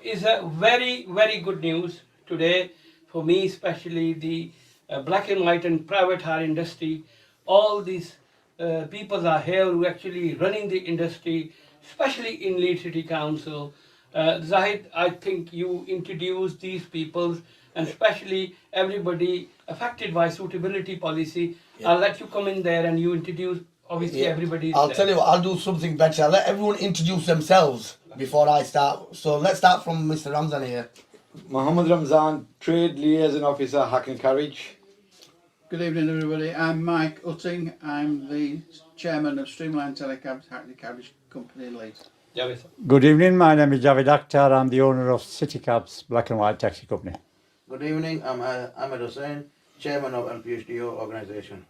Is a very, very good news today for me, especially the black and white and private hire industry. All these people are here who actually running the industry, especially in Leeds City Council. Zahid, I think you introduced these people and especially everybody affected by suitability policy. I'll let you come in there and you introduce. Obviously, everybody. I'll tell you what, I'll do something better. I'll let everyone introduce themselves before I start. So let's start from Mr. Ramzan here. Mohammed Ramzan, Trade Liaison Officer, Hackney Carriage. Good evening, everybody. I'm Mike Utting. I'm the Chairman of Streamline Telecabs, Hackney Carriage Company in Leeds. Good evening, my name is Javed Akhtar. I'm the owner of City Cabs Black and White Taxi Company. Good evening, I'm Ahmed Hussain, Chairman of LPHDO organisation.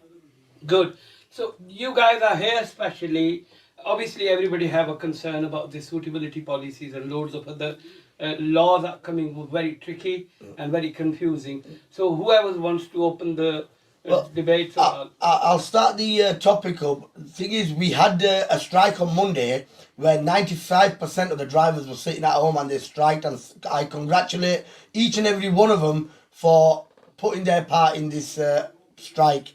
Good. So you guys are here especially, obviously everybody have a concern about the suitability policies and loads of other laws are coming very tricky and very confusing. So whoever wants to open the debate. I'll start the topic up. The thing is, we had a strike on Monday where 95% of the drivers were sitting at home and they striked, and I congratulate each and every one of them for putting their part in this strike.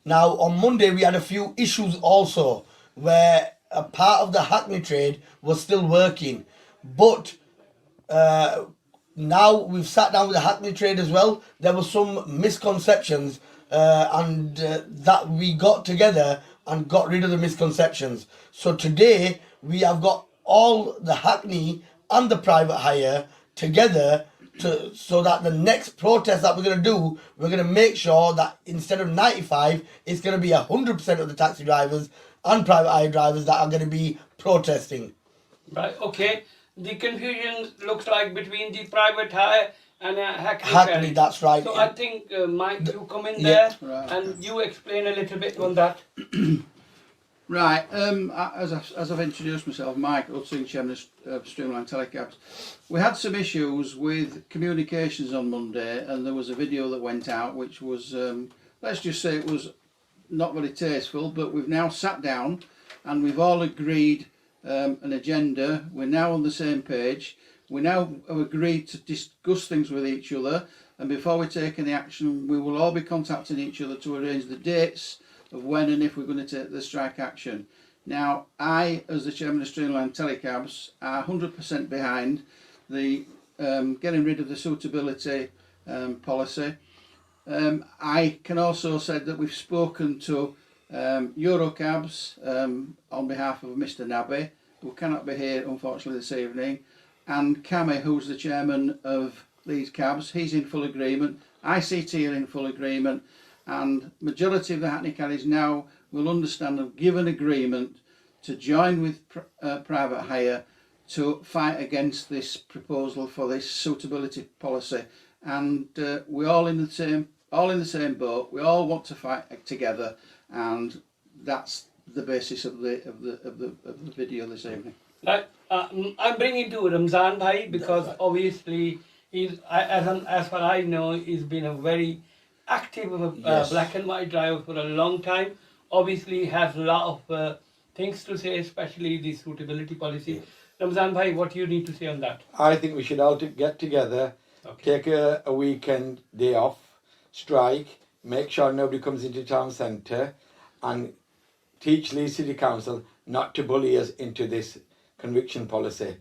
Now, on Monday, we had a few issues also where a part of the Hackney trade was still working. But now we've sat down with the Hackney trade as well. There were some misconceptions and that we got together and got rid of the misconceptions. So today, we have got all the Hackney and the private hire together so that the next protest that we're going to do, we're going to make sure that instead of 95, it's going to be 100% of the taxi drivers and private hire drivers that are going to be protesting. Right, okay. The confusion looks like between the private hire and Hackney. Hackney, that's right. So I think, Mike, you come in there and you explain a little bit on that. Right, as I've introduced myself, Mike Utting, Chairman of Streamline Telecabs. We had some issues with communications on Monday, and there was a video that went out which was, let's just say it was not very tasteful, but we've now sat down and we've all agreed an agenda. We're now on the same page. We now have agreed to discuss things with each other, and before we take any action, we will all be contacting each other to arrange the dates of when and if we're going to take the strike action. Now, I, as the Chairman of Streamline Telecabs, are 100% behind the getting rid of the suitability policy. I can also say that we've spoken to Eurocabs on behalf of Mr Nabby, who cannot be here unfortunately this evening, and Cami, who's the Chairman of Leeds Cabs. He's in full agreement. ICT are in full agreement. And majority of the Hackney Carriage now will understand and give an agreement to join with private hire to fight against this proposal for this suitability policy. And we're all in the same boat. We all want to fight together, and that's the basis of the video this evening. Right, I'm bringing to Ramzan Bhai because obviously he's, as far as I know, he's been a very active black and white driver for a long time. Obviously has a lot of things to say, especially the suitability policy. Ramzan Bhai, what do you need to say on that? I think we should all get together, take a weekend day off, strike, make sure nobody comes into town centre, and teach Leeds City Council not to bully us into this conviction policy.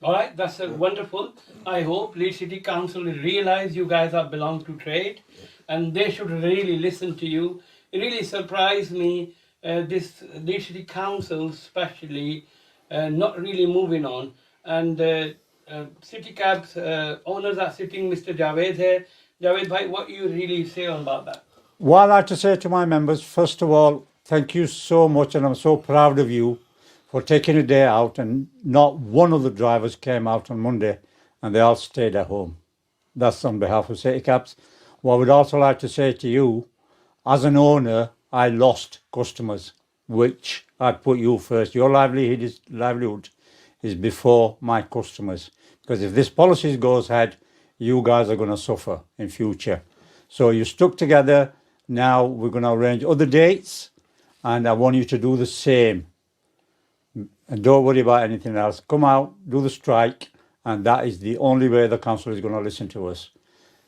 All right, that's wonderful. I hope Leeds City Council will realise you guys are belong to trade, and they should really listen to you. It really surprised me, this Leeds City Council especially, not really moving on. And City Cabs owners are sitting, Mr Javed here. Javed bhai, what you really say about that? What I'd like to say to my members, first of all, thank you so much, and I'm so proud of you for taking a day out, and not one of the drivers came out on Monday and they all stayed at home. That's on behalf of City Cabs. What I would also like to say to you, as an owner, I lost customers, which I'd put you first. Your livelihood is before my customers. Because if this policy goes ahead, you guys are going to suffer in future. So you stuck together. Now we're going to arrange other dates, and I want you to do the same. And don't worry about anything else. Come out, do the strike, and that is the only way the council is going to listen to us.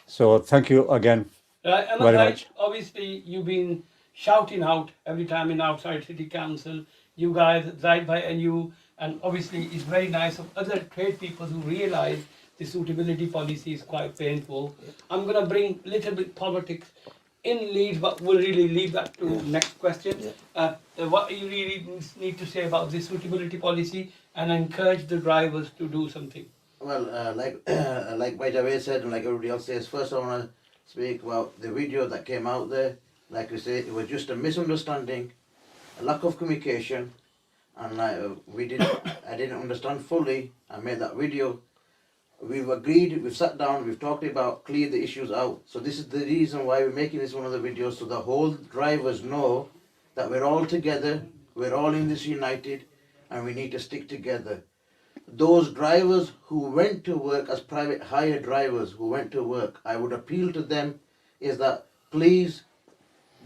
So thank you again Am I very right? much. Obviously, you've been shouting out every time in outside city council. You guys, Zaidbhai and you, and obviously it's very nice of other trade people who realize the suitability policy is quite painful. I'm gonna bring a little bit politics in Leeds, but we'll really leave that to next question. What you really need to say about the suitability policy and encourage the drivers to do something. Well, like my Javed said, and like everybody else says, first I want to speak about the video that came out there. Like we say, it was just a misunderstanding, a lack of communication, and I didn't understand fully. I made that video. We've agreed, we've sat down, we've talked about, clear the issues out. So this is the reason why we're making this one of the videos, so the whole drivers know that we're all together, we're all in this united, and we need to stick together. Those drivers who went to work as private hire drivers who went to work, I would appeal to them is that please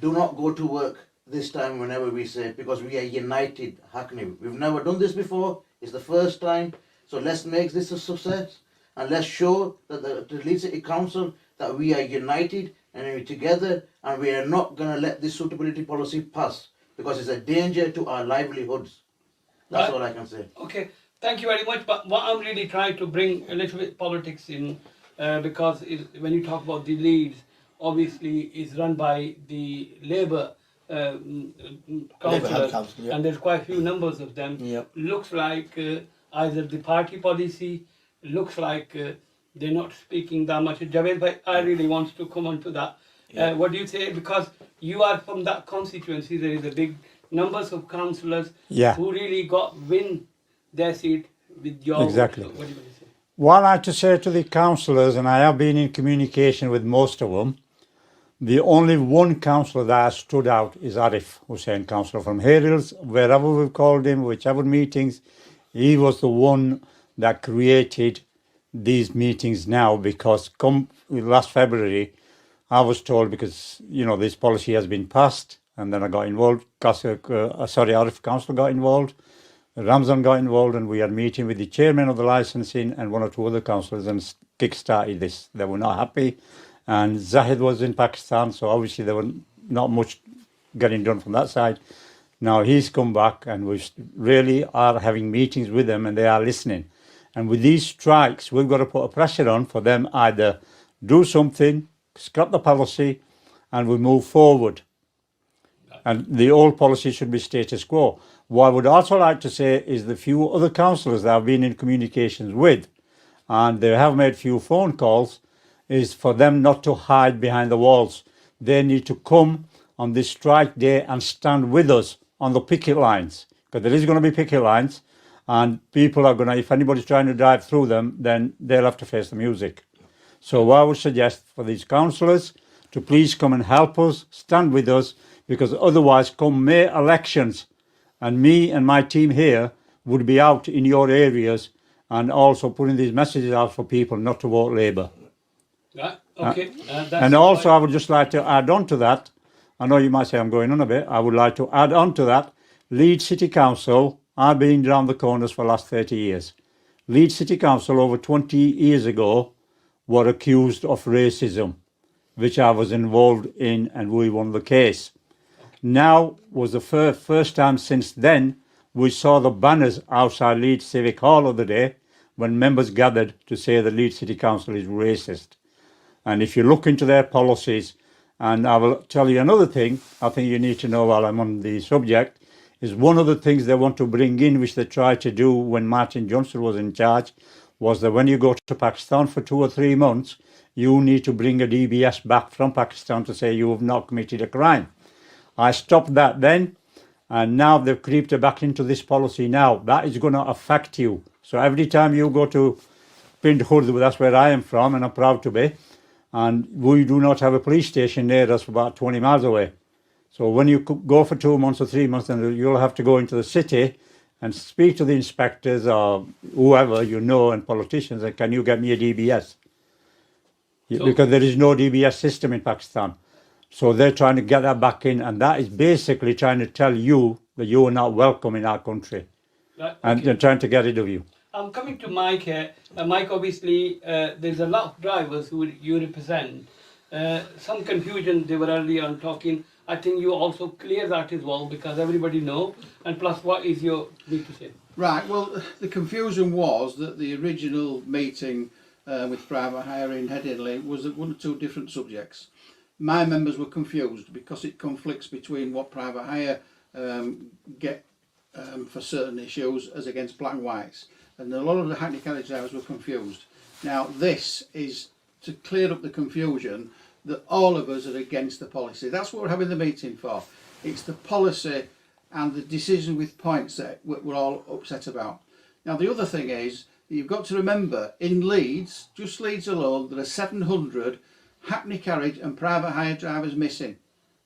do not go to work this time whenever we say, because we are united, Hackney. We've never done this before, it's the first time, so let's make this a success and let's show that the Leeds City Council that we are united and we're together, and we are not going to let this suitability policy pass because it's a danger to our livelihoods. That's all I can say. Okay. Thank you very much. But what I'm really trying to bring a little bit politics in, because when you talk about the Leeds, obviously is run by the Labour councillors, Council, yeah. and there's quite a few numbers of them. Yep. Looks like either the party policy, looks like they're not speaking that much. Javed bhai, I really want to come on to that. What do you say? Because you are from that constituency, there is a big numbers of councillors who really win their seat with your Exactly. vote. So what do you want to say? What I like to say to the councillors, and I have been in communication with most of them, the only one councillor that has stood out is Arif Hussain, councillor from Hayrils. Wherever we've called him, whichever meetings, he was the one that created these meetings now, because come last February, I was told, because, you know, this policy has been passed, and then I got involved, Arif councillor got involved, Ramzan got involved, and we had a meeting with the chairman of the licensing and one or two other councillors and kick-started this. They were not happy. And Zahid was in Pakistan, so obviously there were not much getting done from that side. Now he's come back, and we really are having meetings with them, and they are listening. And with these strikes, we've got to put a pressure on for them, either do something, scrap the policy, and we move forward. And the old policy should be status quo. What I would also like to say is the few other councillors that I've been in communications with, and they have made few phone calls, is for them not to hide behind the walls. They need to come on this strike day and stand with us on the picket lines, because there is going to be picket lines, and people are going to, if anybody's trying to drive through them, then they'll have to face the music. So what I would suggest for these councillors to please come and help us, stand with us, because otherwise come May elections, and me and my team here would be out in your areas and also putting these messages out for people not to vote Labour. Right, okay. And also I would just like to add on to that, I know you might say I'm going on a bit, I would like to add on to that, Leeds City Council, I've been around the corners for the last 30 years. Leeds City Council over 20 years ago were accused of racism, which I was involved in, and we won the case. Now was the first time since then we saw the banners outside Leeds Civic Hall the other day when members gathered to say the Leeds City Council is racist. And if you look into their policies, and I will tell you another thing I think you need to know while I'm on the subject, is one of the things they want to bring in, which they tried to do when Martin Johnson was in charge, was that when you go to Pakistan for 2 or 3 months, you need to bring a DBS back from Pakistan to say you have not committed a crime. I stopped that then, and now they've creeped it back into this policy now. That is going to affect you. So every time you go to Pind Hood, that's where I am from, and I'm proud to be, and we do not have a police station near us, about 20 miles away. So when you go for 2 months or 3 months, then you'll have to go into the city and speak to the inspectors or whoever you know and politicians, and can you get me a DBS? Because there is no DBS system in Pakistan. So they're trying to get that back in, and that is basically trying to tell you that you are not welcome in our country. Right, okay. And they're trying to get rid of you. I'm coming to Mike here. Mike, obviously, there's a lot of drivers who you represent. Some confusion they were earlier on talking. I think you also clear that as well because everybody know. And plus, what is your need to say? Right, well, the confusion was that the original meeting with private hire in Headingley was one or two different subjects. My members were confused because it conflicts between what private hire get for certain issues as against black and whites. And a lot of the Hackney carriage drivers were confused. Now, this is to clear up the confusion that all of us are against the policy. That's what we're having the meeting for. It's the policy and the decision with points that we're all upset about. Now, the other thing is, you've got to remember, in Leeds, just Leeds alone, there are 700 Hackney carriage and private hire drivers missing.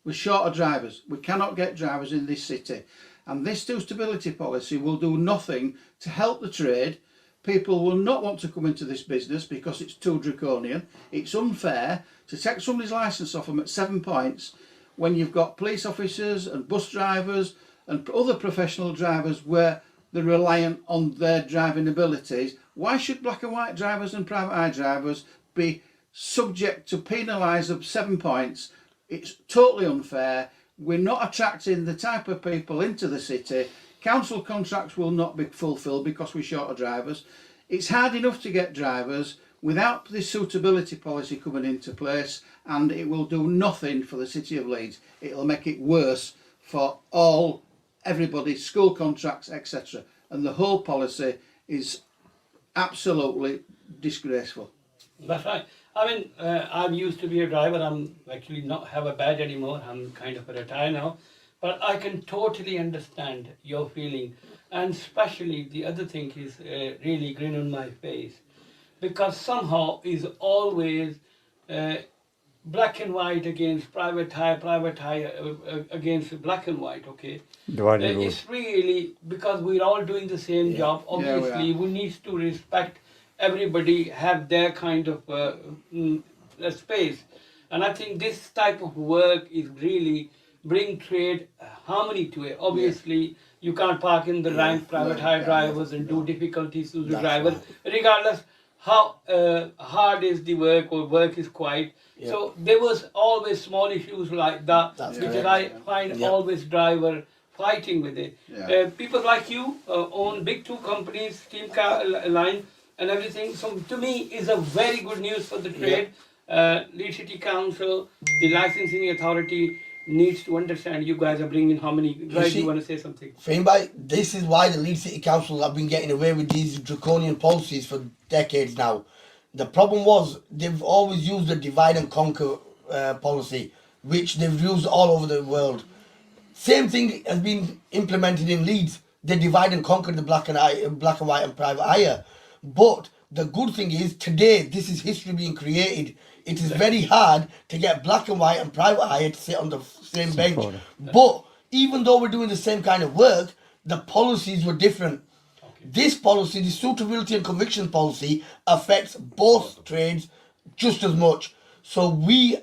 We're short of drivers. We cannot get drivers in this city. And this suitability policy will do nothing to help the trade. People will not want to come into this business because it's too draconian. It's unfair to take somebody's licence off them at 7 points when you've got police officers and bus drivers and other professional drivers where they're reliant on their driving abilities. Why should black and white drivers and private eye drivers be subject to penalise of 7 points? It's totally unfair. We're not attracting the type of people into the city. Council contracts will not be fulfilled because we're short of drivers. It's hard enough to get drivers without this suitability policy coming into place, and it will do nothing for the City of Leeds. It'll make it worse for everybody, school contracts, etc. And the whole policy is absolutely disgraceful. That's right. I mean, I'm used to be a driver. I'm actually not have a badge anymore. I'm kind of retired now. But I can totally understand your feeling. And especially the other thing is really grin on my face. Because somehow is always black and white against private hire against black and white, okay? It's really, because we're all doing the same job. Obviously, we need to respect everybody have their kind of space, and I think this type of work is really bring trade harmony to it. Obviously, you can't park in the rank private hire drivers and do difficulties to the drivers, regardless how hard is the work or work is quiet. So there was always small issues like that, which I find always driver fighting with it. People like you own big two companies, Steam Car Line and everything. So to me is a very good news for the trade. Leeds City Council, the licensing authority needs to understand you guys are bringing how many drivers. You want to say something? Faheem, this is why the Leeds City Council have been getting away with these draconian policies for decades now. The problem was they've always used the divide and conquer policy, which they've used all over the world. Same thing has been implemented in Leeds. They divide and conquer the black and white and private hire. But the good thing is today this is history being created. It is very hard to get black and white and private hire to sit on the same bench. But even though we're doing the same kind of work, the policies were different. This policy, the suitability and conviction policy, affects both trades just as much. So we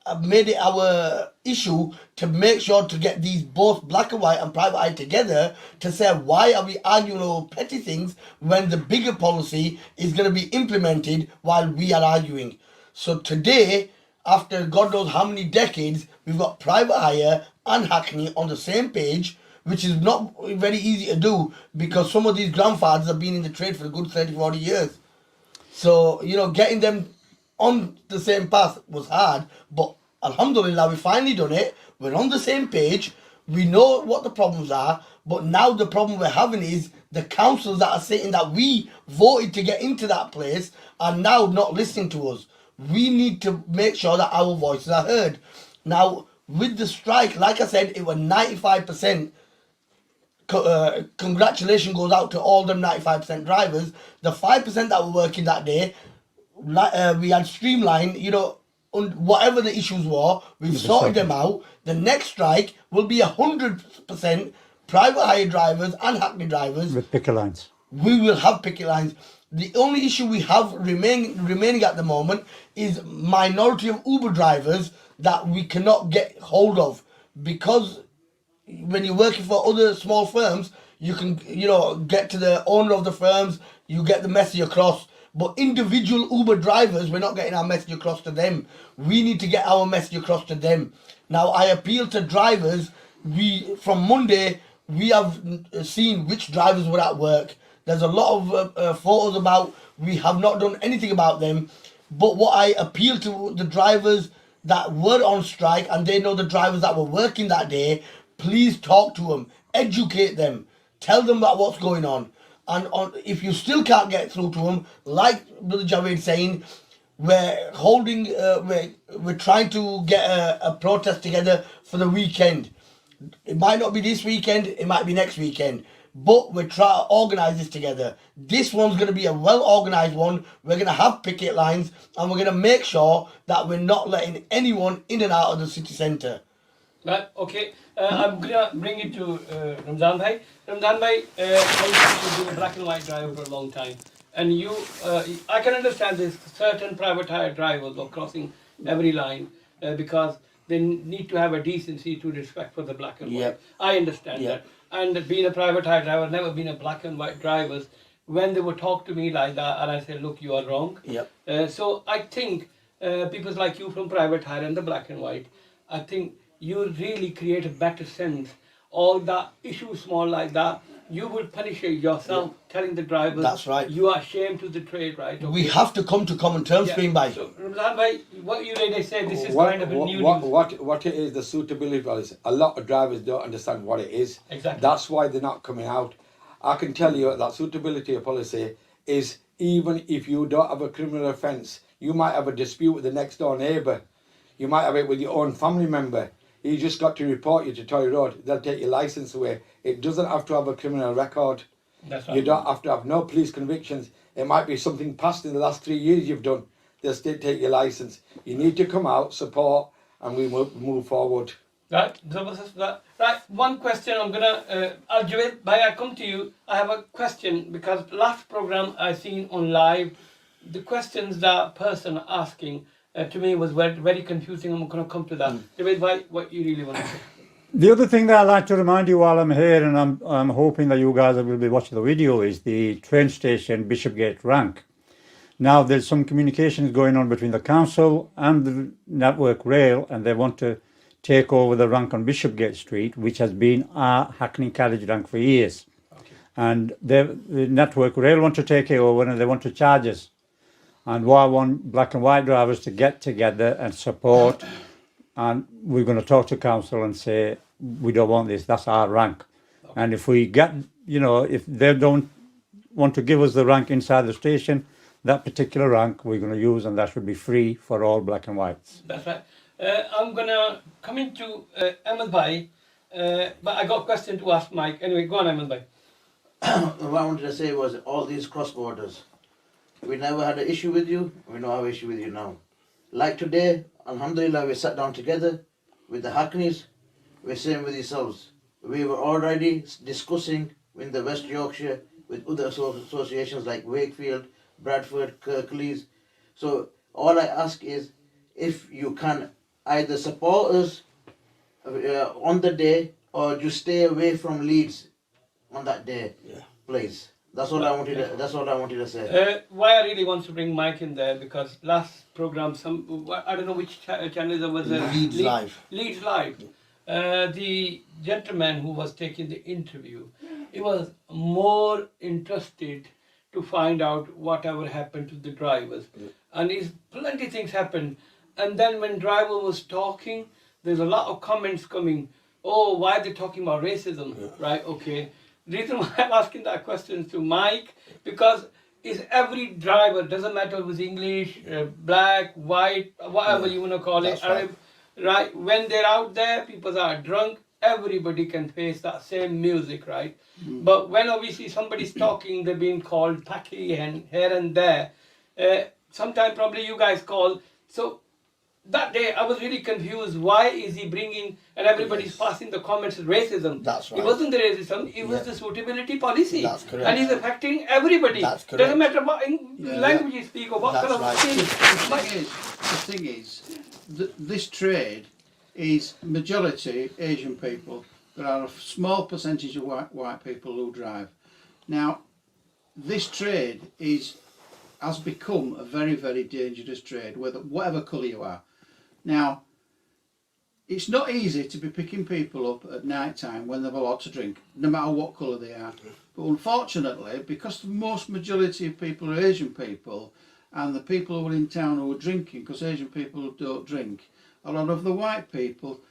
have made it our issue to make sure to get these both black and white and private eye together to say why are we arguing over petty things when the bigger policy is going to be implemented while we are arguing. So today, after God knows how many decades, we've got private hire and Hackney on the same page, which is not very easy to do because some of these grandfathers have been in the trade for a good 30, 40 years. So, getting them on the same path was hard, but alhamdulillah, we finally done it. We're on the same page. We know what the problems are, but now the problem we're having is the councils that are sitting that we voted to get into that place are now not listening to us. We need to make sure that our voices are heard. Now, with the strike, like I said, it was 95%. Congratulations goes out to all them 95% drivers. The 5% that were working that day, we had streamlined, whatever the issues were, we've sorted them out. The next strike will be 100% private hire drivers and Hackney drivers. With picket lines. We will have picket lines. The only issue we have remaining at the moment is minority of Uber drivers that we cannot get hold of because when you're working for other small firms, you can, get to the owner of the firms, you get the message across. But individual Uber drivers, we're not getting our message across to them. We need to get our message across to them. Now, I appeal to drivers. From Monday, we have seen which drivers were at work. There's a lot of photos about, we have not done anything about them. But what I appeal to the drivers that were on strike, and they know the drivers that were working that day, please talk to them, educate them, tell them about what's going on. And if you still can't get through to them, like Brother Javed saying, we're holding, we're trying to get a protest together for the weekend. It might not be this weekend, it might be next weekend. But we're trying to organise this together. This one's going to be a well-organised one. We're going to have picket lines, and we're going to make sure that we're not letting anyone in and out of the city centre. Right, okay. I'm going to bring it to Ramzan Bhai. Ramzan Bhai, you've been a black and white driver for a long time. And I can understand this, certain private hire drivers are crossing every line because they need to have a decency to respect for the black and white. Yep. I understand that. And being a private hire driver, never been a black and white drivers. When they would talk to me like that, and I say, look, you are wrong. Yep. So I think people like you from private hire and the black and white, I think you really create a better sense. All the issues small like that, you will punish it yourself, telling the drivers. That's right. You are ashamed to the trade, right? Okay. We have to come to common terms, being by. So, Ramzan Bhai, what you really say, this is kind of a new news. What it is, the suitability policy. A lot of drivers don't understand what it is. Exactly. That's why they're not coming out. I can tell you that suitability policy is, even if you don't have a criminal offence, you might have a dispute with the next door neighbour. You might have it with your own family member. You just got to report you to Tory Road. They'll take your licence away. It doesn't have to have a criminal record. That's right. You don't have to have no police convictions. It might be something past in the last 3 years you've done. They'll still take your licence. You need to come out, support, and we will move forward. Right, right. One question I'm gonna, Javed Bhai, I come to you. I have a question because last program I seen on live, the questions that person asking to me was very, very confusing. I'm gonna come to that. Javed Bhai, what you really want to say? The other thing that I'd like to remind you while I'm here, and I'm hoping that you guys will be watching the video, is the train station Bishopgate rank. Now there's some communications going on between the council and the Network Rail, and they want to take over the rank on Bishopgate Street, which has been our Hackney Carriage rank for years. Okay. And the Network Rail want to take it over, and they want to charge us. And what I want black and white drivers to get together and support, and we're going to talk to council and say, we don't want this, that's our rank. Okay. And if we get, if they don't want to give us the rank inside the station, that particular rank we're going to use, and that should be free for all black and whites. That's right. I'm going to come into Ahmed Bhai, but I got a question to ask Mike. Anyway, go on, Ahmed Bhai. What I wanted to say was all these cross borders. We never had an issue with you, we don't have an issue with you now. Like today, alhamdulillah, we sat down together with the Hackneys, we're saying with yourselves. We were already discussing in the West Yorkshire with other associations like Wakefield, Bradford, Kirklees. So all I ask is, if you can either support us on the day or just stay away from Leeds on that day, please. That's all I wanted. That's all I wanted to say. Why I really want to bring Mike in there, because last program, I don't know which channel there was. Leeds Live. Leeds Live. The gentleman who was taking the interview, he was more interested to find out whatever happened to the drivers, and plenty things happened. And then when driver was talking, there's a lot of comments coming. Oh, why are they talking about racism? Right? Okay. The reason why I'm asking that question to Mike, because it's every driver, doesn't matter if it's English, black, white, whatever you want to call it, Arab, right? When they're out there, people are drunk, everybody can face that same music, right? But when obviously somebody's talking, they're being called Paki and here and there. Sometimes probably you guys call. So that day I was really confused. Why is he bringing, and everybody's passing the comments as racism? That's right. It wasn't the racism, it was the suitability policy. That's correct. And it's affecting everybody. That's correct. Doesn't matter what language you speak or what That's kind of right. thing. The thing is, this trade is majority Asian people, there are a small percentage of white people who drive. Now, this trade has become a very, very dangerous trade, whatever colour you are. Now, it's not easy to be picking people up at night time when they've a lot to drink, no matter what colour they are. But unfortunately, because the most majority of people are Asian people, and the people who are in town who are drinking, because Asian people don't drink, a lot of the white people,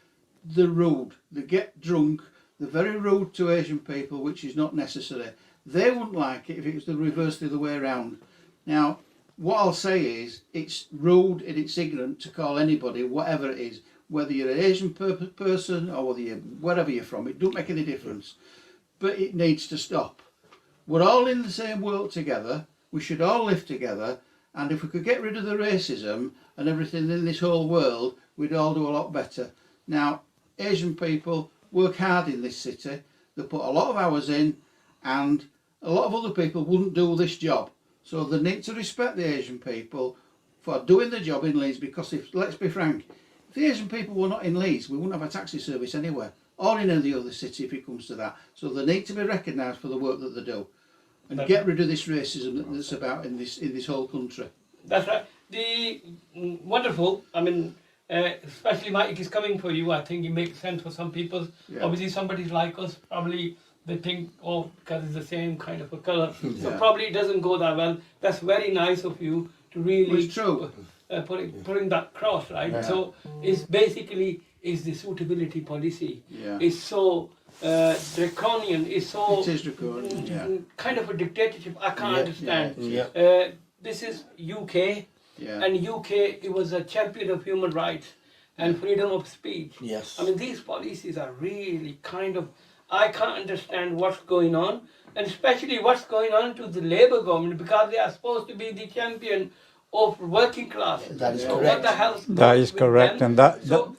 they're rude. They get drunk, they're very rude to Asian people, which is not necessary. They wouldn't like it if it was the reverse the other way around. Now, what I'll say is, it's rude and it's ignorant to call anybody, whatever it is, whether you're an Asian person or whether you're wherever you're from, it don't make any difference. But it needs to stop. We're all in the same world together. We should all live together. And if we could get rid of the racism and everything in this whole world, we'd all do a lot better. Now, Asian people work hard in this city. They put a lot of hours in, and a lot of other people wouldn't do this job. So they need to respect the Asian people for doing the job in Leeds, because let's be frank, if the Asian people were not in Leeds, we wouldn't have a taxi service anywhere, or in any other city if it comes to that. So they need to be recognised for the work that they do, and get rid of this racism that's about in this whole country. That's right. The wonderful. I mean, especially Mike is coming for you. I think it makes sense for some people. Yeah. Obviously, somebody's like us. Probably they think, oh, because it's the same kind of a colour. So Yeah. probably it doesn't go that well. That's very nice of you to really Well, it's true. putting that cross, right? Yeah. So it's basically is the suitability policy. Yeah. It's so draconian. It's so It is draconian, yeah. kind of a dictatorship. I can't understand. Yeah. This is UK, Yeah. and UK it was a champion of human rights and freedom of speech. Yes. I mean, these policies are really kind of, I can't understand what's going on, and especially what's going on to the Labour government, because they are supposed to be the champion of working class. That is So correct. what the hell? That is correct, and that So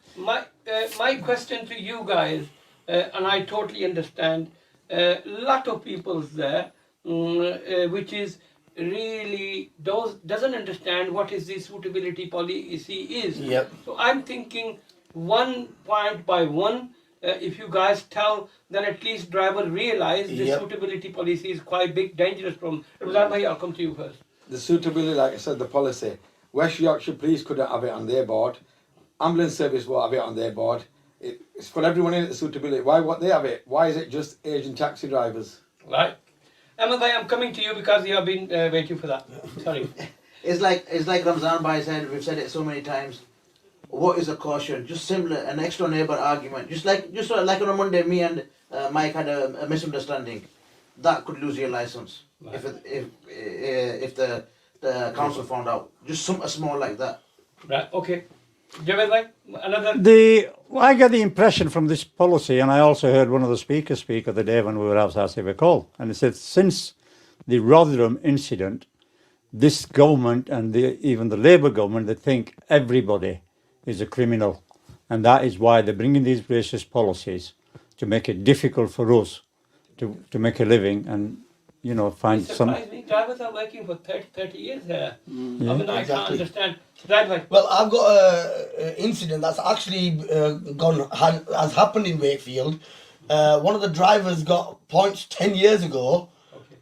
my question to you guys, and I totally understand, a lot of people's there, which is really doesn't understand what is the suitability policy is. Yep. So I'm thinking one point by one. If you guys tell, then at least driver realize the Yep. suitability policy is quite big, dangerous from. I'll come to you first. The suitability, like I said, the policy. West Yorkshire Police couldn't have it on their board. Ambulance service won't have it on their board. It's for everyone in it, the suitability. Why won't they have it? Why is it just Asian taxi drivers? Right. Ahmed, I'm coming to you because you have been waiting for that. Sorry. It's like Ramzan Bhai said, we've said it so many times. What is a caution? Just similar, an extra neighbour argument. Just like on a Monday, me and Mike had a misunderstanding. That could lose your license Right. if the council found out. Just something small like that. Right. Okay. Javed bhai, another. I get the impression from this policy, and I also heard one of the speakers speak the day when we were outside Civic Hall, and he said since the Rotherham incident, this government and even the Labour government, they think everybody is a criminal, and that is why they're bringing these racist policies to make it difficult for us to make a living and find some. Surprised me. Drivers are working for 30 years here. I mean, I can't exactly. understand. Right, bhai. Well, I've got an incident that's actually has happened in Wakefield. One of the drivers got points 10 years ago,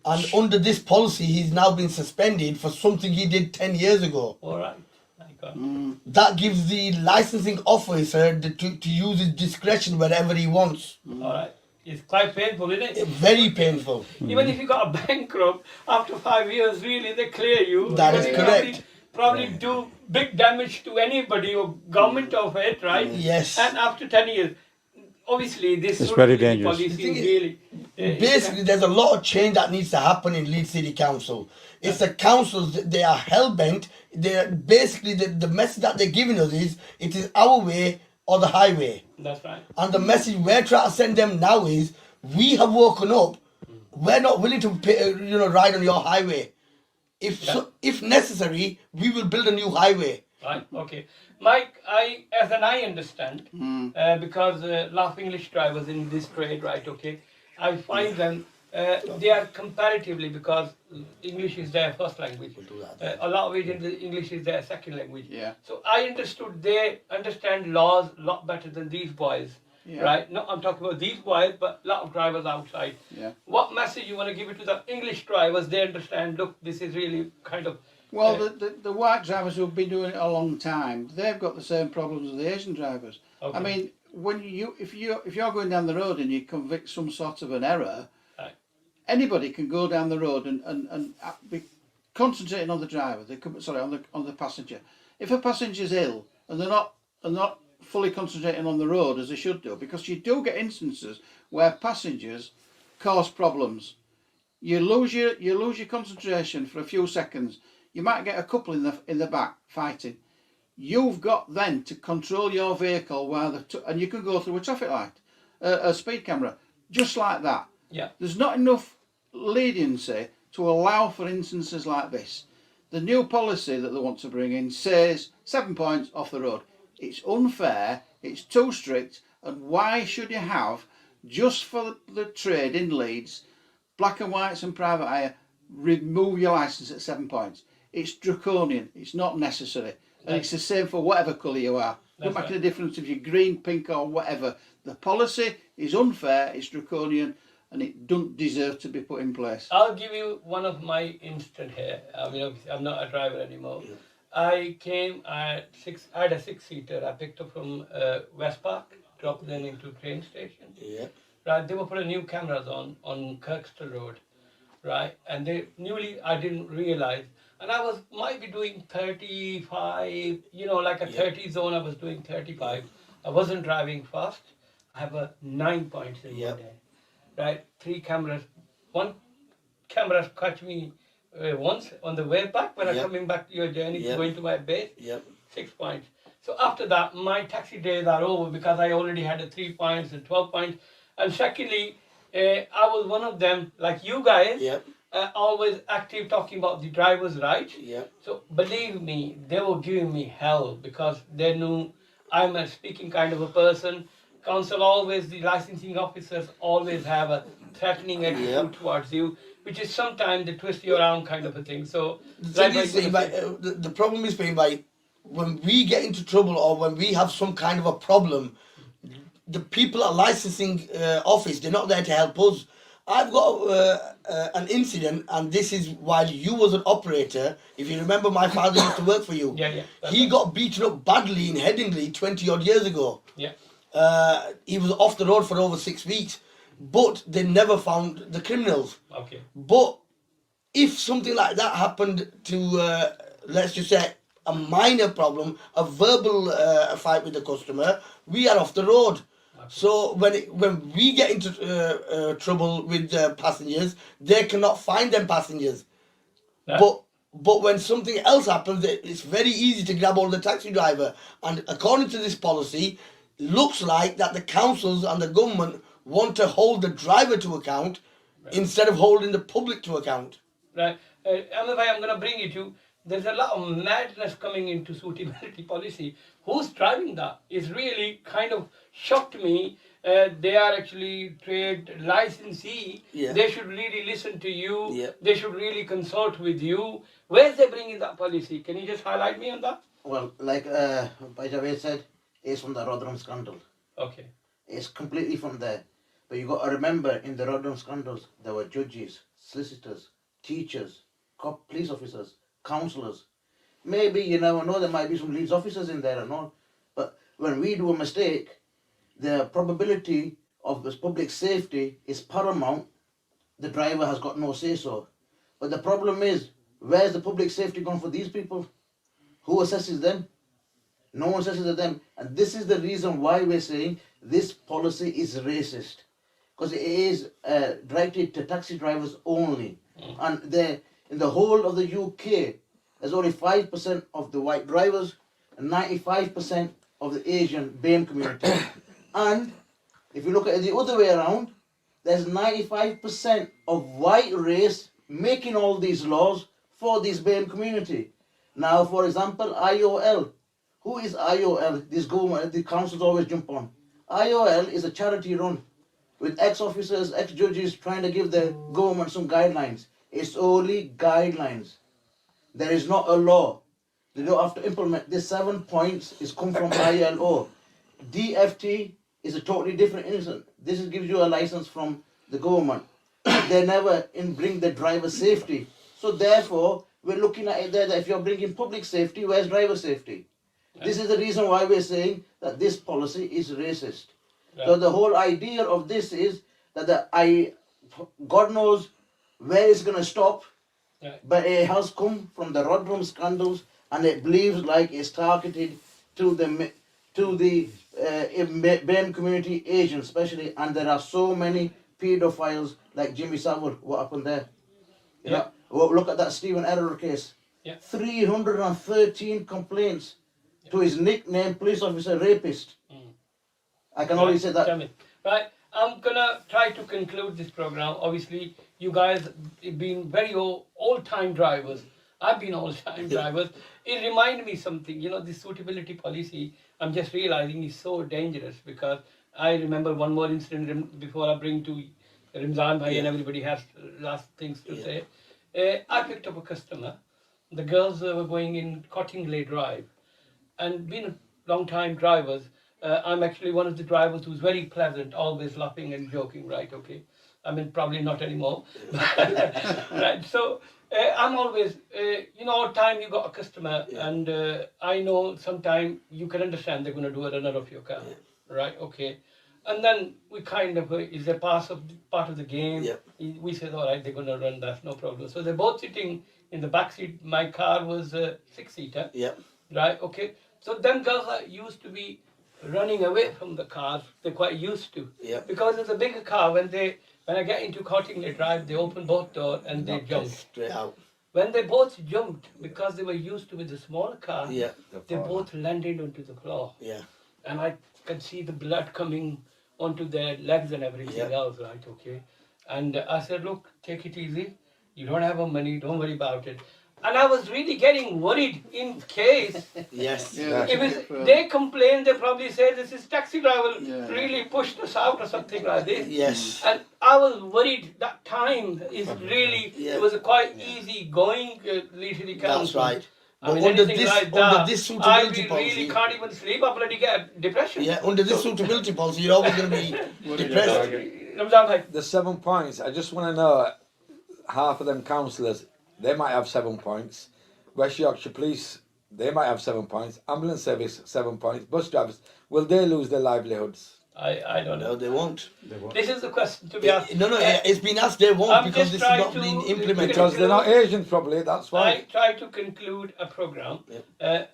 and under this policy, he's now been suspended for something he did 10 years ago. All right. My God. That gives the licensing officer to use his discretion wherever he wants. All right. It's quite painful, isn't it? Very painful. Even if you got a bankrupt after 5 years, really they clear you. That Because is you correct. Probably do big damage to anybody or government of it, right? Yes. And after 10 years, obviously this It's very suitability dangerous. policy The thing is, really. Basically, there's a lot of change that needs to happen in Leeds City Council. It's the councils, they are hell-bent. They're basically, the message that they're giving us is, it is our way or the highway. That's right. And the message we're trying to send them now is, we have woken up. We're not willing to ride on your highway. If necessary, we will build a new highway. Right, okay. Mike, I understand, because a lot of English drivers in this trade, right, okay, I find them, they are comparatively, because English is their first language, a lot of Asian English is their second language. Yeah. So I understood they understand laws a lot better than these boys. Yeah. right? No, I'm talking about these boys, but a lot of drivers outside. Yeah. What message you want to give it to the English drivers? They understand, look, this is really kind of... Well, the white drivers who've been doing it a long time, they've got the same problems as the Asian drivers. Okay. I mean, if you're going down the road and you convict some sort of an error, Right. anybody can go down the road and be concentrating on the driver. On the passenger. If a passenger's ill and they're not fully concentrating on the road as they should do, because you do get instances where passengers cause problems. You lose your concentration for a few seconds. You might get a couple in the back fighting. You've got then to control your vehicle while and you can go through a traffic light, a speed camera, just like that. Yeah. There's not enough leniency to allow for instances like this. The new policy that they want to bring in says 7 points off the road. It's unfair, it's too strict, and why should you have, just for the trade in Leeds, black and whites and private hire, remove your licence at 7 points? It's draconian, it's not necessary. And it's the same for whatever colour you are. Doesn't make any difference if you're green, pink or whatever. The policy is unfair, it's draconian, and it doesn't deserve to be put in place. I'll give you one of my instant here. I mean, obviously, I'm not a driver anymore. Yeah. I had a six-seater. I picked up from West Park, dropped them into train station. Yeah. Right, they were putting new cameras on Kirkstall Road, right? And I didn't realise. And I might be doing 35, like a 30 zone, I was doing 35. I wasn't driving fast. I have 9 points in one day. Right, 3 cameras. One camera catch me once on the way back when I'm coming back to your journey to going to my base. 6 points. So after that, my taxi days are over because I already had 3 points and 12 points. And secondly, I was one of them, like you guys, always active talking about the driver's rights. So believe me, they were giving me hell because they knew I'm a speaking kind of a person. Council always, the licensing officers always have a threatening attitude towards you, which is sometimes the twist you around kind of a thing. So the problem is, when we get into trouble or when we have some kind of a problem, the people at licensing office, they're not there to help us. I've got an incident, and this is while you was an operator. If you remember, my father used to work for you. He got beaten up badly in Headingley 20 odd years ago. He was off the road for over 6 weeks, but they never found the criminals. But if something like that happened to, let's just say, a minor problem, a verbal fight with the customer, we are off the road. So when we get into trouble with passengers, they cannot find them passengers. But when something else happens, it's very easy to grab hold of the taxi driver. And according to this policy, looks like that the councils and the government want to hold the driver to account instead of holding the public to account. Right. I'm going to bring you to, there's a lot of madness coming into suitability policy. Who's driving that? It's really kind of shocked me. They are actually trade licensee. They should really listen to you. They should really consult with you. Where's they bringing that policy? Can you just highlight me on that? Well, like by the way said, it's from the Rotherham scandal. Okay. It's completely from there. But you got to remember, in the Rotherham scandals, there were judges, solicitors, teachers, police officers, councillors. Maybe, you never know, there might be some Leeds officers in there and all. But when we do a mistake, the probability of this public safety is paramount. The driver has got no say-so. But the problem is, where's the public safety gone for these people? Who assesses them? No one assesses them. And this is the reason why we're saying this policy is racist. Because it is directed to taxi drivers only. And in the whole of the UK, there's only 5% of the white drivers and 95% of the Asian BAME community. And if you look at it the other way around, there's 95% of white race making all these laws for this BAME community. Now, for example, IOL. Who is IOL? This government, the councils always jump on. IOL is a charity run with ex-officers, ex-judges trying to give the government some guidelines. It's only guidelines. There is not a law. They don't have to implement. This 7 points is come from ILO. DFT is a totally different instance. This gives you a license from the government. They never bring the driver safety. So therefore, we're looking at it there that if you're bringing public safety, where's driver safety? This is the reason why we're saying that this policy is racist. So the whole idea of this is that God knows where it's going to stop, but it has come from the Rodrum scandals, and it believes like it's targeted to the BAME community, Asians especially, and there are so many pedophiles like Jimmy Savile. What happened there? You know, well, look at that Stephen Error case. 313 complaints to his nickname, police officer rapist. I can only say that. Right, I'm gonna try to conclude this program. Obviously, you guys have been very old-time drivers. I've been old-time drivers. It reminded me something. You know, this suitability policy, I'm just realizing is so dangerous, because I remember one more incident before I bring to Ramzan Bhai and everybody has last things to say. I picked up a customer. The girls were going in Cottingley Drive, and being long-time drivers, I'm actually one of the drivers who's very pleasant, always laughing and joking, right? Okay. I mean, probably not anymore. Right. So I'm always, you know, all time you got a customer, and I know sometime you can understand they're going to do a runner of your car, right? Okay. And then we kind of, is a part of the game. We said, all right, they're going to run, that's no problem. So they're both sitting in the back seat. My car was a 6-seater. Right, okay. So them girls are used to be running away from the cars. They're quite used to. Because it's a bigger car. When I get into Cottingley Drive, they open both doors and they jump. Straight out. When they both jumped, because they were used to with the smaller car, they both landed onto the floor. And I could see the blood coming onto their legs and everything else, right, okay. And I said, look, take it easy. You don't have money, don't worry about it. And I was really getting worried in case. They complain, they probably say this is taxi driver really pushed us out or something like this. And I was worried that time is really, it was a quite easy going leisurely council. That's right. I mean, under anything this, like under that, this suitability I policy, really can't even sleep. I bloody get depression. under this suitability policy, you're always going to be depressed. The 7 points, I just want to know, half of them councillors, they might have 7 points. West Yorkshire Police, they might have 7 points. Ambulance Service, 7 points. Bus drivers, will they lose their livelihoods? I don't know. No, they won't. This is the question to be asked. No, it's been asked, they won't, I'm because just this is not trying being to implemented. Because they're not Asians, probably, that's why. I try to conclude a program.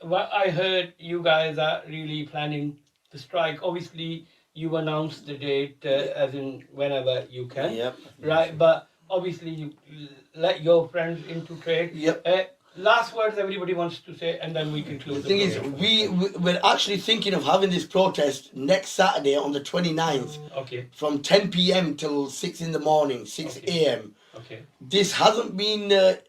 What I heard you guys are really planning to strike. Obviously, you announced the date as in whenever you can. Right, but obviously you let your friends into trade. Last words everybody wants to say, and then we conclude. The thing is, we're actually thinking of having this protest next Saturday on the 29th. From 10 p.m. till 6 in the morning, 6 a.m. This hasn't been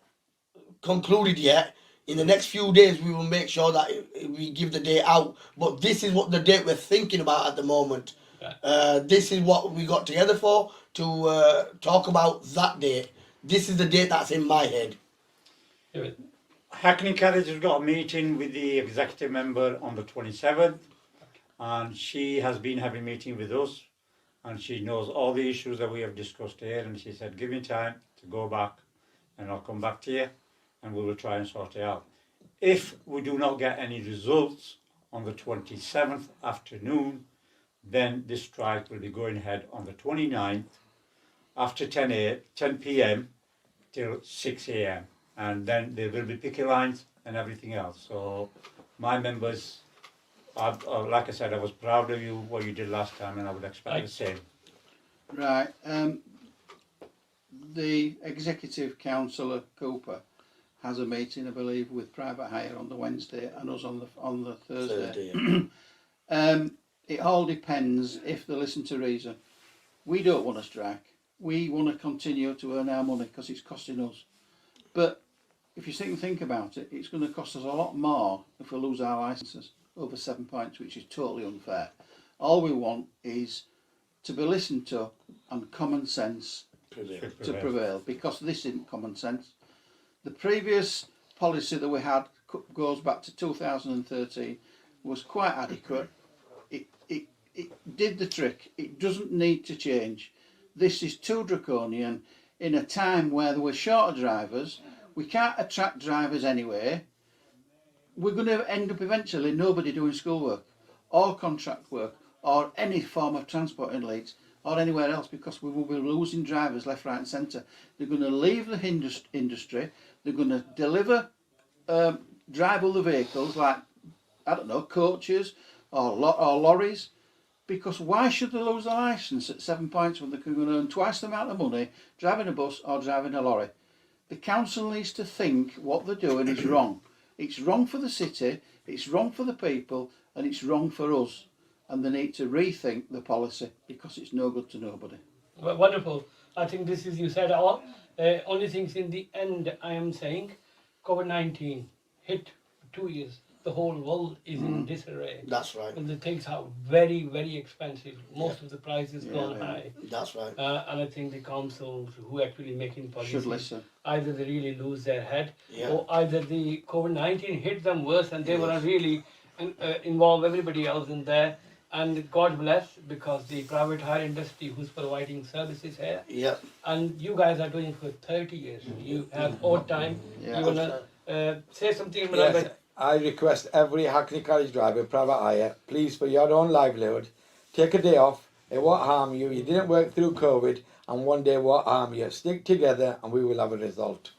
concluded yet. In the next few days, we will make sure that we give the date out. But this is what the date we're thinking about at the moment. This is what we got together for, to talk about that date. This is the date that's in my head. Hackney Carriage has got a meeting with the executive member on the 27th, and she has been having a meeting with us, and she knows all the issues that we have discussed here, and she said, give me time to go back, and I'll come back to you, and we will try and sort it out. If we do not get any results on the 27th afternoon, then this strike will be going ahead on the 29th, after 10 p.m. till 6 a.m. And then there will be picket lines and everything else. So my members, like I said, I was proud of you, what you did last time, and I would expect the same. Right. The Executive Councillor Cooper has a meeting, I believe, with Private Hire on the Wednesday and us on the Thursday. It all depends if they listen to reason. We don't want to strike. We want to continue to earn our money because it's costing us. But if you think about it, it's going to cost us a lot more if we lose our licences, over 7 points, which is totally unfair. All we want is to be listened to and common sense to prevail, because this isn't common sense. The previous policy that we had it did the trick. It doesn't need to change. This is too draconian in a time where there were shorter drivers. We can't attract drivers anyway. We're going to end up eventually nobody doing schoolwork or contract work or any form of transport in Leeds or anywhere else, because we will be losing drivers left, right and centre. They're going to leave the industry. They're going to drive other vehicles like, I don't know, coaches or lorries, because why should they lose their licence at 7 points when they can earn twice the amount of money driving a bus or driving a lorry? The council needs to think what they're doing is wrong. It's wrong for the city, it's wrong for the people, and it's wrong for us. And they need to rethink the policy, because it's no good to nobody. Well, wonderful. I think this is, you said all. Only things in the end I am saying, COVID-19 hit 2 years. The whole world is in disarray. That's right. And the things are very, very expensive. Most of the prices gone high. That's right. And I think the councils who actually making policies Should listen. either they really lose their head, Yeah. or either the COVID-19 hit them worse and they were not really involve everybody else in there. And God bless, because the private hire industry who's providing services here, Yeah. and you guys are doing for 30 years. You have odd time. Yeah. You wanna say something, Malik? Yes, I request every Hackney carriage driver, private hire, please, for your own livelihood, take a day off. It won't harm you. You didn't work through COVID, and one day won't harm you. Stick together, and we will have a result.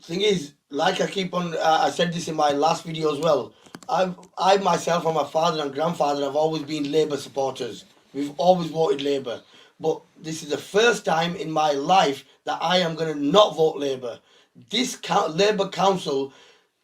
Thing is, like I keep on, I said this in my last video as well. I myself and my father and grandfather have always been Labour supporters. We've always voted Labour. But this is the first time in my life that I am going to not vote Labour. This Labour Council,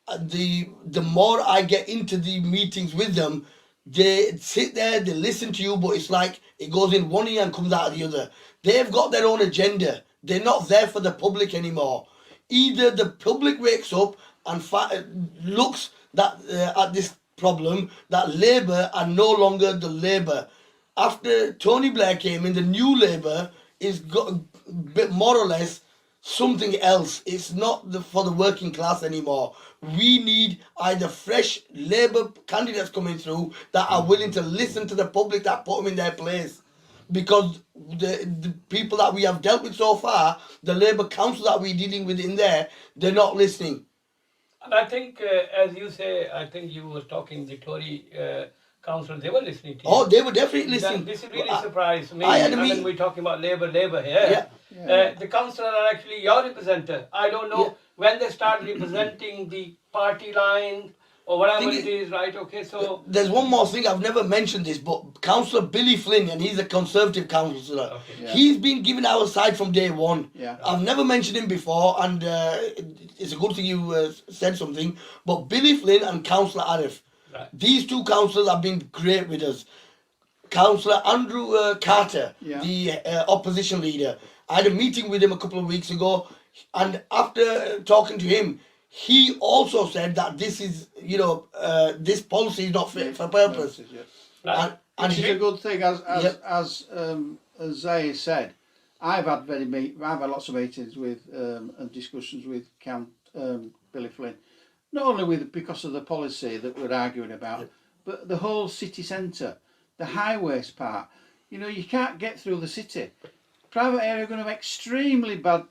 the more I get into the meetings with them, they sit there, they listen to you, but it's like it goes in one ear and comes out of the other. They've got their own agenda. They're not there for the public anymore. Either the public wakes up and looks at this problem, that Labour are no longer the Labour. After Tony Blair came in, the new Labour is got a bit more or less something else. It's not for the working class anymore. We need either fresh Labour candidates coming through that are willing to listen to the public that put them in their place. Because the people that we have dealt with so far, the Labour council that we're dealing with in there, they're not listening. And I think, as you say, I think you were talking the Tory council, they were listening to you. Oh, they were definitely listening. This really surprised me. I had a mean, meeting. we're talking about Labour here. The councillors are actually your representative. I don't know when they start representing the party line or whatever it is, right? Okay, so... There's one more thing, I've never mentioned this, but Councillor Billy Flynn, and he's a Conservative councillor, he's been giving our side from day one. Yeah. I've never mentioned him before, and it's a good thing you said something, but Billy Flynn and Councillor Arif, these two councillors have been great with us. Councillor Andrew Carter, the opposition leader, I had a meeting with him a couple of weeks ago, and after talking to him, he also said that this is, this policy is not fit for purpose. And Which is a good thing, as Zay said. I've had lots of meetings with and discussions with Billy Flynn, not only because of the policy that we're arguing about, but the whole city centre, the highways part. You can't get through the city. Private area are going to have extremely bad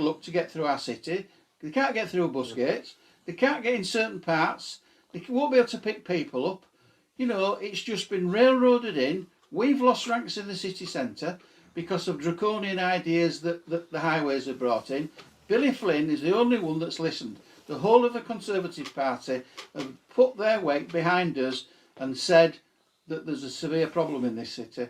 luck to get through our city. They can't get through bus gates. They can't get in certain parts. They won't be able to pick people up. It's just been railroaded in. We've lost ranks in the city centre because of draconian ideas that the highways have brought in. Billy Flynn is the only one that's listened. The whole of the Conservative Party have put their weight behind us and said that there's a severe problem in this city.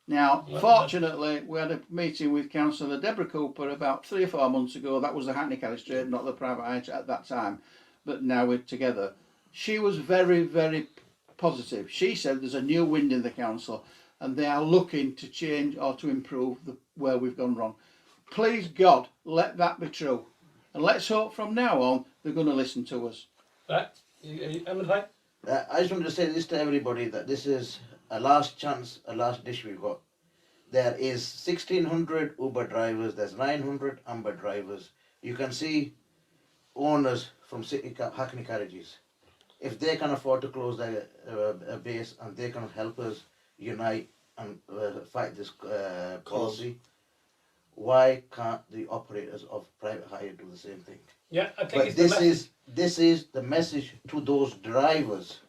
Now, fortunately, we had a meeting with Councillor Deborah Cooper about 3 or 4 months ago. That was the Hackney Carriage trade, not the private hire at that time. But now we're together. She was very, very positive. She said there's a new wind in the council and they are looking to change or to improve where we've gone wrong. Please God, let that be true. And let's hope from now on they're going to listen to us. Right? I just want to say this to everybody, that this is a last chance, a last dish we've got. There is 1,600 Uber drivers, there's 900 Amber drivers. You can see owners from Hackney Carriages. if they can afford to close their base and they can help us unite and fight this policy, why can't the operators of private hire do the same thing? Yeah, I think But it's the message. this is the message to those drivers.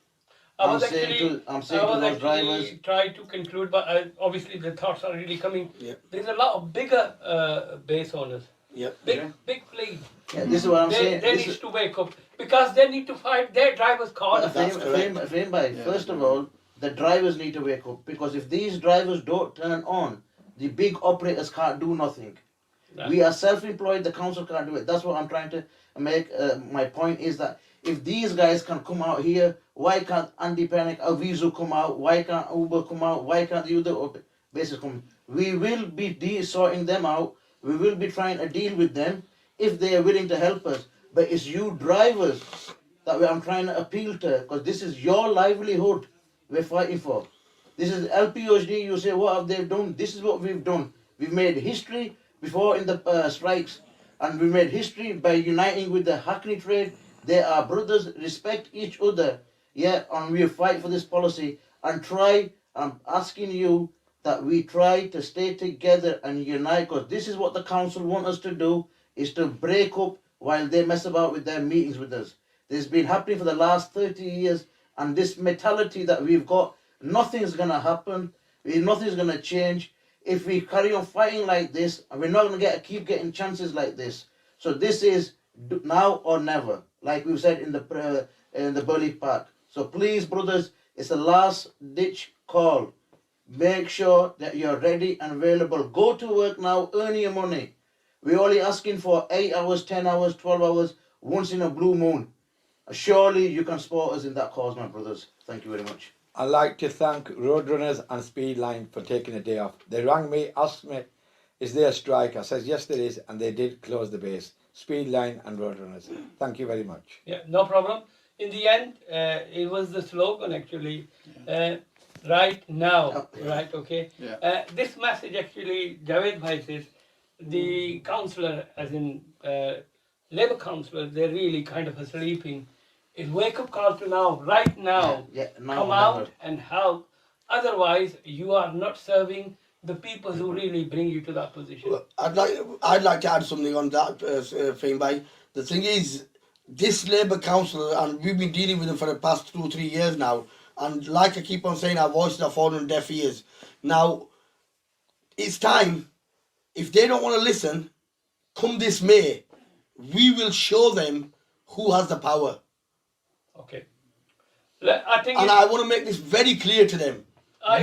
I was I'm saying actually, to those drivers. trying to conclude, but obviously the thoughts are really coming. Yep. There's a lot of bigger base owners, Yep. big fleet. Yeah, this is what I'm saying. They This need is- to wake up because they need to fight their drivers' card. First of all, the drivers need to wake up, because if these drivers don't turn on, the big operators can't do nothing. We are self-employed, the council can't do it. That's what I'm trying to make. My point is that if these guys can come out here, why can't Andy Panic, Avizu come out? Why can't Uber come out? Why can't the other bases come? We will be sorting them out. We will be trying to deal with them if they are willing to help us. But it's you drivers that I'm trying to appeal to, because this is your livelihood we're fighting for. This is LPOHD. You say, what have they done? This is what we've done. We've made history before in the strikes, and we made history by uniting with the Hackney trade. They are brothers, respect each other, yeah, and we fight for this policy and try. I'm asking you that we try to stay together and unite, because this is what the council want us to do, is to break up while they mess about with their meetings with us. This has been happening for the last 30 years, and this mentality that we've got, nothing's going to happen, nothing's going to change if we carry on fighting like this, and we're not going to keep getting chances like this. So this is now or never, like we've said in the Burley Park. So please, brothers, it's a last ditch call. Make sure that you're ready and available. Go to work now, earn your money. We're only asking for 8 hours, 10 hours, 12 hours, once in a blue moon. Surely you can support us in that cause, my brothers. Thank you very much. I'd like to thank Roadrunners and Speedline for taking a day off. They rang me, asked me, is there a strike? I said, yes, there is, and they did close the base. Speedline and Roadrunners. Thank you very much. Yeah, no problem. In the end, it was the slogan actually. Right now, right? Okay. Yeah. This message actually, Javed Bhai says, the councillor, as in Labour councillor, they're really kind of sleeping. It's wake up call to now, right now. Now Come or out never. and help. Otherwise, you are not serving the people who really bring you to that position. Well, I'd like to add something on that, Faheem bhai. The thing is, this Labour council, and we've been dealing with them for the past 2-3 years now, and like I keep on saying, our voices are falling on deaf ears. Now, it's time. If they don't want to listen, come this May, we will show them who has the power. Okay. I think And I want to make this very clear to them.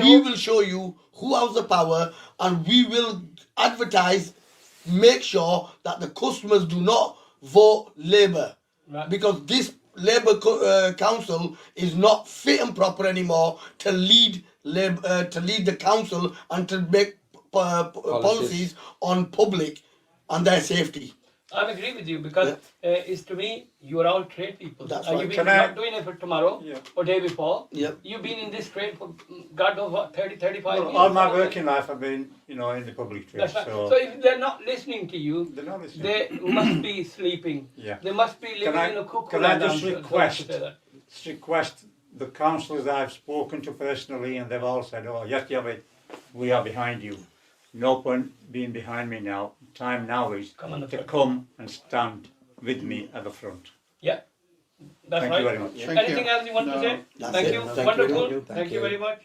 We will show you who has the power, and we will advertise, make sure that the customers do not vote Labour. Right. Because this Labour council is not fit and proper anymore to lead the council and to make policies on public and their safety. I agree with you because it's to me, you are all trade people. That's You've right. been not doing it for tomorrow or day before. Yep. You've been in this trade for God knows what, 30, 35 years. All my working life I've been, in the public trade. That's right. So if they're not listening to you, They're not listening. they must be sleeping. Yeah. They must be living in a cuckoo Can I land, just I'm sorry to say that. request the councillors I've spoken to personally, and they've all said, oh, yes, Javed, we are behind you. No point being behind me now. Time now is Come on the to front. come and stand with me at the front. Yeah. That's Thank right. you very much. Thank Anything you. else you want to No. say? That's Thank it. you. Thank you. Wonderful. Thank Thank you you. very much.